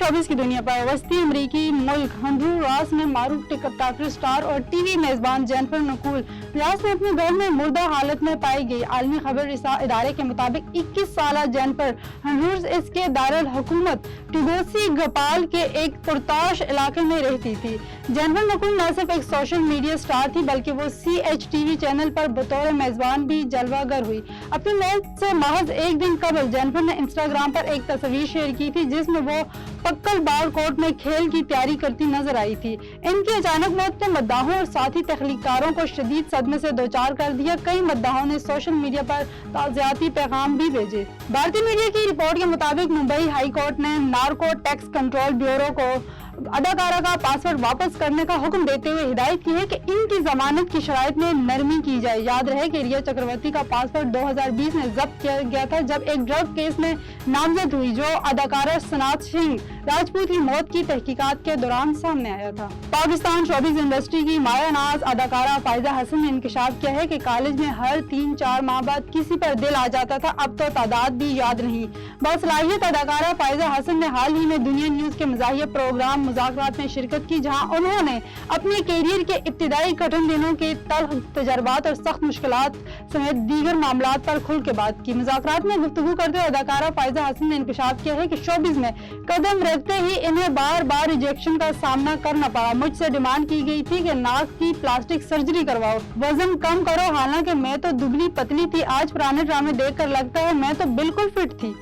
Showbiz की दुनिया पर वस्ती अमरीकी मुल्क हंडुरास में मारूफ टिकटॉकर स्टार और टीवी मेजबान जेनिफर नकुल रास ने अपने घर में मुर्दा हालत में पाई गई। आलमी खबर इदारे के मुताबिक 21 साल जेनिफर हंडुरास इसके दारुल हुकूमत टिगोसी गपाल के एक पुरताश इलाके में रहती थी। जेनिफर नकुल न सिर्फ एक सोशल मीडिया स्टार थी बल्कि वो CHTV चैनल पर बतौर मेजबान भी जलवागर हुई। अपनी मौत से महज एक दिन कबल जेनिफर ने इंस्टाग्राम पर एक तस्वीर शेयर की थी जिसमें वो पक्कल बाल कोर्ट में खेल की तैयारी करती नजर आई थी। इनकी अचानक मौत ने मद्दाहों और साथी तख्लीकारों को शदीद सदमे से दोचार कर दिया। कई मद्दाहों ने सोशल मीडिया पर ताज़ियाती पैगाम भी भेजे। भारतीय मीडिया की रिपोर्ट के मुताबिक मुंबई हाई कोर्ट ने नार्को टैक्स कंट्रोल ब्यूरो को अदाकारा का पासवर्ड वापस करने का हुक्म देते हुए हिदायत की है कि इनकी जमानत की शराइत में नरमी की जाए। याद रहे कि रिया चक्रवर्ती का पासवर्ड 2020 में जब्त किया गया था जब एक ड्रग केस में नामजद हुई जो अदाकारा सनात सिंह राजपूत की मौत की तहकीकात के दौरान सामने आया था। पाकिस्तान शोबिस इंडस्ट्री की माया नाज अदाकारा फायजा हसन ने इंकशाफ किया है कि कॉलेज में हर 3-4 माह बाद किसी पर दिल आ जाता था, अब तो तादाद भी याद नहीं। बासलाहियत अदाकारा फायजा हसन ने हाल ही में दुनिया न्यूज के मज़ाहिया प्रोग्राम मुज़ाकरात में शिरकत की, जहां उन्होंने अपने कैरियर के इब्तिदाई कठिन दिनों के तल्ख तजर्बात और सख्त मुश्किलात समेत दीगर मामलात पर खुल के बात की। मुज़ाकरात में गुफ्तगू करते हुए अदाकारा फायजा हसन ने इंकशाफ किया है कि शोबिस में कदम रखते ही इन्हें बार बार रिजेक्शन का सामना करना पड़ा। मुझसे डिमांड की गई थी कि नाक की प्लास्टिक सर्जरी करवाओ, वजन कम करो, हालांकि मैं तो दुबली पतली थी। आज पुराने ड्रामे देखकर लगता है मैं तो बिल्कुल फिट थी।